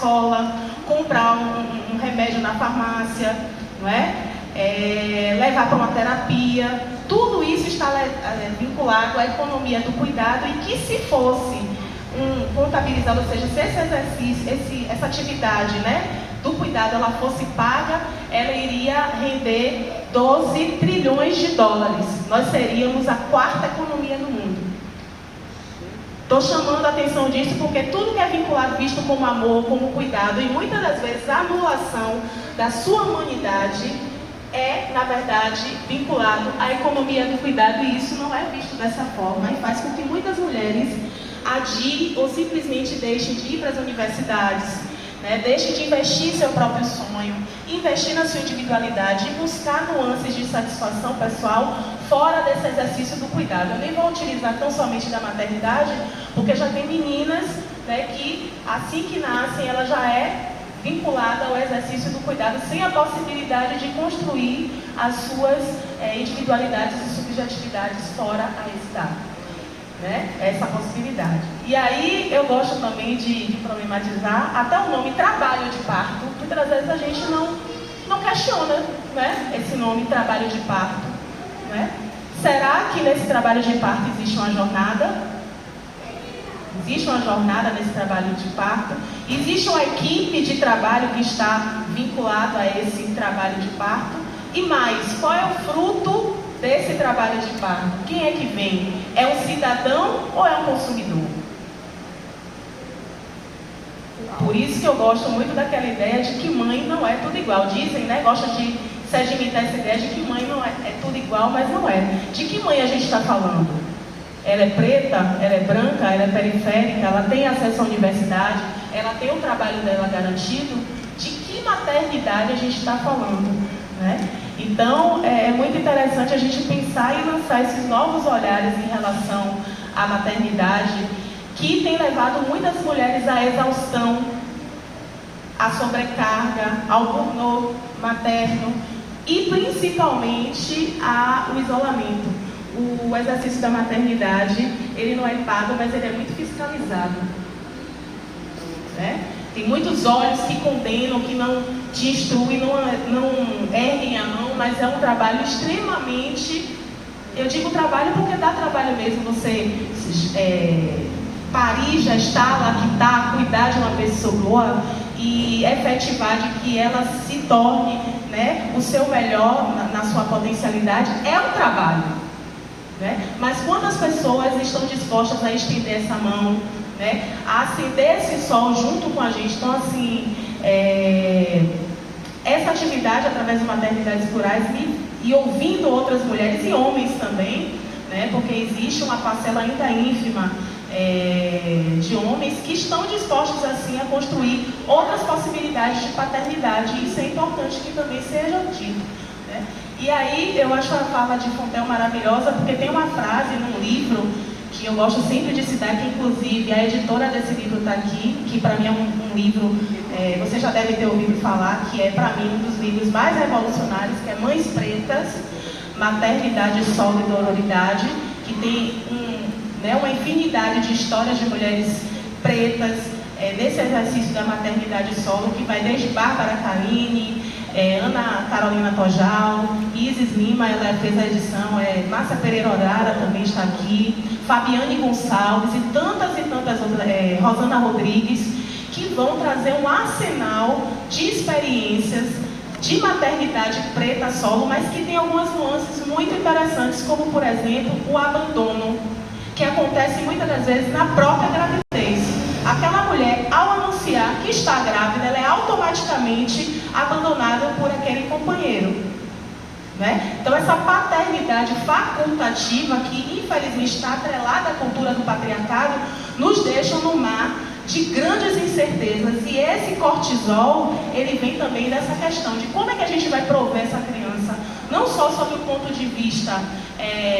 escola, comprar um remédio na farmácia, não é? Levar para uma terapia. Tudo isso está vinculado à economia do cuidado e que se fosse contabilizado, ou seja, se esse exercício, essa atividade, né, do cuidado ela fosse paga, ela iria render 12 trilhões de dólares. Nós seríamos a quarta economia do mundo. Estou chamando a atenção disso porque tudo que é vinculado, visto como amor, como cuidado, e muitas das vezes a anulação da sua humanidade é, na verdade, vinculado à economia do cuidado, e isso não é visto dessa forma, e faz com que muitas mulheres adiem ou simplesmente deixem de ir para as universidades, né? Deixem de investir em seu próprio sonho, investir na sua individualidade e buscar nuances de satisfação pessoal fora desse exercício do cuidado. Eu nem vou utilizar tão somente da maternidade, porque já tem meninas, né, que assim que nascem, ela já é vinculada ao exercício do cuidado, sem a possibilidade de construir as suas individualidades e subjetividades fora a esse dado. Né? Essa possibilidade. E aí eu gosto também de problematizar até o nome trabalho de parto. Muitas vezes a gente não questiona, né, esse nome trabalho de parto. Né? Será que nesse trabalho de parto existe uma jornada? Existe uma jornada nesse trabalho de parto? Existe uma equipe de trabalho que está vinculada a esse trabalho de parto? E mais, qual é o fruto desse trabalho de parto? Quem é que vem? É um cidadão ou é um consumidor? Por isso que eu gosto muito daquela ideia de que mãe não é tudo igual. Dizem, né? Gostam de sedimentar essa ideia de que mãe não é tudo igual, mas não é. De que mãe a gente está falando? Ela é preta, ela é branca, ela é periférica, ela tem acesso à universidade, ela tem o trabalho dela garantido? De que maternidade a gente está falando? Né? Então, é muito interessante a gente pensar e lançar esses novos olhares em relação à maternidade, que tem levado muitas mulheres à exaustão, à sobrecarga, ao burnout materno e principalmente ao isolamento. O exercício da maternidade, ele não é pago, mas ele é muito fiscalizado. Né? Tem muitos olhos que condenam, que não te instruem, não erguem a mão, mas é um trabalho extremamente... Eu digo trabalho porque dá trabalho mesmo você parir, gestar, lactar, cuidar de uma pessoa e efetivar de que ela se torne, né, o seu melhor na sua potencialidade. É um trabalho. Né? Mas quantas pessoas estão dispostas a estender essa mão, né, a acender esse sol junto com a gente? Então, assim, essa atividade através de maternidades plurais e ouvindo outras mulheres e homens também, né, porque existe uma parcela ainda ínfima de homens que estão dispostos assim a construir outras possibilidades de paternidade, e isso é importante que também seja dito. Né? E aí eu acho a fala de Fontenelle maravilhosa, porque tem uma frase num livro que eu gosto sempre de citar, que inclusive a editora desse livro está aqui, que para mim é um livro, você já deve ter ouvido falar, que é para mim um dos livros mais revolucionários, que é Mães Pretas, Maternidade, Solo e Dororidade, que tem uma infinidade de histórias de mulheres pretas, desse exercício da maternidade solo, que vai desde Bárbara Carini, Ana Carolina Tojal, Isis Lima, ela fez a edição, Márcia Pereira Orara também está aqui, Fabiane Gonçalves e tantas outras, Rosana Rodrigues, que vão trazer um arsenal de experiências de maternidade preta solo, mas que tem algumas nuances muito interessantes, como por exemplo o abandono, que acontece muitas das vezes na própria gravidez. Aquela mulher, ao anunciar que está grávida, ela é automaticamente abandonada por aquele companheiro. Né? Então essa paternidade facultativa, que infelizmente está atrelada à cultura do patriarcado, nos deixa no mar de grandes incertezas. E esse cortisol, ele vem também dessa questão de como é que a gente vai prover essa criança, não só sob o ponto de vista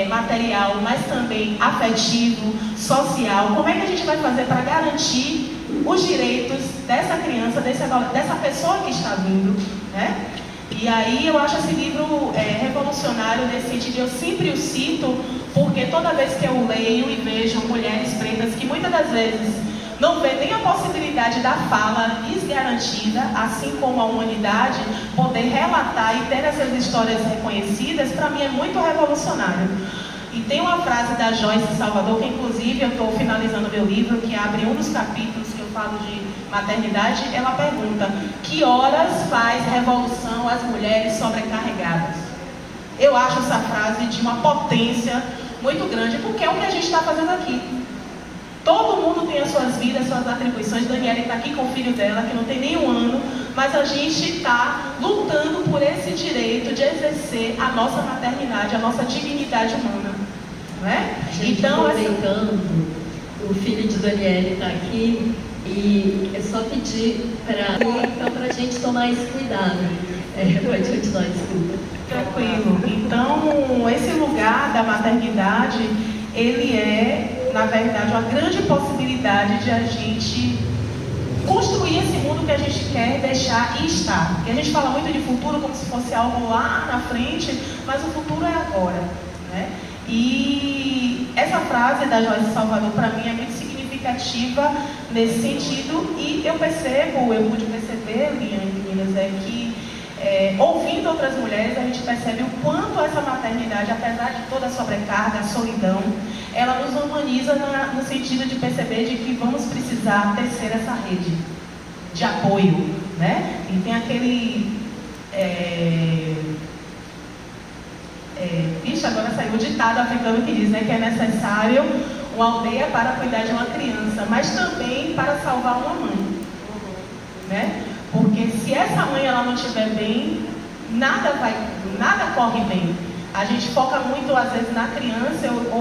material, mas também afetivo, social. Como é que a gente vai fazer para garantir os direitos dessa criança, dessa pessoa que está vindo, né? E aí eu acho esse livro revolucionário nesse sentido. Eu sempre o cito porque toda vez que eu leio e vejo mulheres pretas que muitas das vezes não vê nem a possibilidade da fala desgarantida, assim como a humanidade poder relatar e ter essas histórias reconhecidas, para mim é muito revolucionário. E tem uma frase da Joyce Salvador, que inclusive eu estou finalizando meu livro, que abre um dos capítulos que eu falo de maternidade. Ela pergunta: que horas faz revolução as mulheres sobrecarregadas? Eu acho essa frase de uma potência muito grande, porque é o que a gente está fazendo aqui. Todo mundo tem as suas vidas, suas atribuições. Daniela está aqui com o filho dela, que não tem nem um ano, mas a gente está lutando por esse direito de exercer a nossa maternidade, a nossa dignidade humana. Não é? Então, aproveitando, o filho de Daniela está aqui e é só pedir para a gente tomar esse cuidado. Pode continuar, desculpa. Tranquilo. Então, esse lugar da maternidade, ele é, na verdade, uma grande possibilidade de a gente construir esse mundo que a gente quer deixar e estar. Porque a gente fala muito de futuro como se fosse algo lá na frente, mas o futuro é agora, né? E essa frase da Joyce Salvador, para mim, é muito significativa nesse sentido. E eu pude perceber, meninas, que ouvindo outras mulheres, a gente percebe o quanto essa maternidade, apesar de toda a sobrecarga, a solidão, ela nos humaniza no sentido de perceber de que vamos precisar tecer essa rede de apoio, né? E tem aquele... agora saiu o ditado africano que diz, né, que é necessário uma aldeia para cuidar de uma criança, mas também para salvar uma mãe, né? Porque se essa mãe ela não estiver bem, nada corre bem. A gente foca muito, às vezes, na criança, ou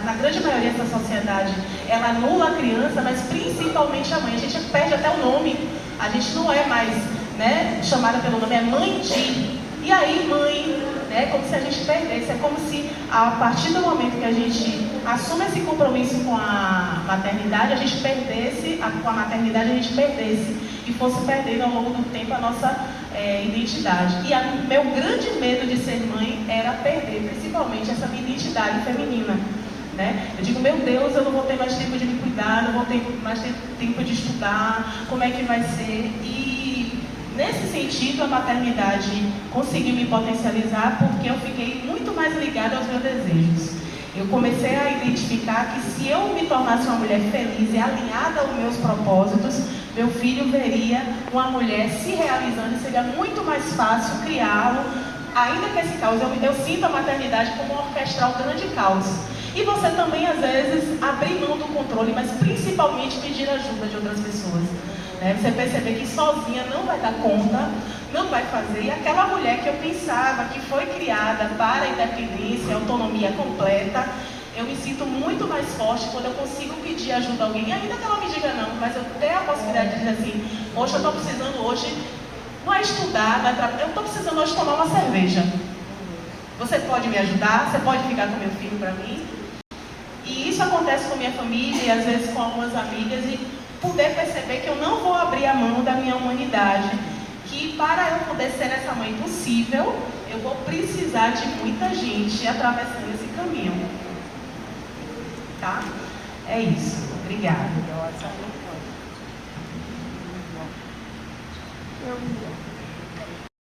na grande maioria dessa sociedade, ela anula a criança, mas principalmente a mãe. A gente perde até o nome. A gente não é mais, né, chamada pelo nome, é mãe de. E aí, mãe, né, como se a gente perdesse. É como se, a partir do momento que a gente assume esse compromisso com a maternidade, a gente perdesse, com a maternidade a gente perdesse, e fosse perdendo ao longo do tempo a nossa identidade. E meu grande medo de ser mãe era perder, principalmente, essa minha identidade feminina. Né? Eu digo, meu Deus, eu não vou ter mais tempo de me cuidar, não vou ter mais tempo de estudar, como é que vai ser? E nesse sentido, a maternidade conseguiu me potencializar, porque eu fiquei muito mais ligada aos meus desejos. Eu comecei a identificar que se eu me tornasse uma mulher feliz e alinhada aos meus propósitos, meu filho veria uma mulher se realizando e seria muito mais fácil criá-lo, ainda que esse caos. Eu sinto a maternidade como um orquestral grande caos. E você também, às vezes, abrir mão do controle, mas principalmente pedir ajuda de outras pessoas. Né? Você perceber que sozinha não vai dar conta, não vai fazer. E aquela mulher que eu pensava que foi criada para a independência, a autonomia completa, eu me sinto muito mais forte quando eu consigo pedir ajuda a alguém. Ainda que ela me diga não, mas eu tenho a possibilidade de dizer assim, poxa, eu estou precisando hoje, não é estudar, não é eu estou precisando hoje tomar uma cerveja. Você pode me ajudar? Você pode ficar com meu filho para mim? E isso acontece com minha família e às vezes com algumas amigas, e poder perceber que eu não vou abrir a mão da minha humanidade, que para eu poder ser essa mãe possível, eu vou precisar de muita gente atravessando esse caminho. Tá? É isso. Obrigada.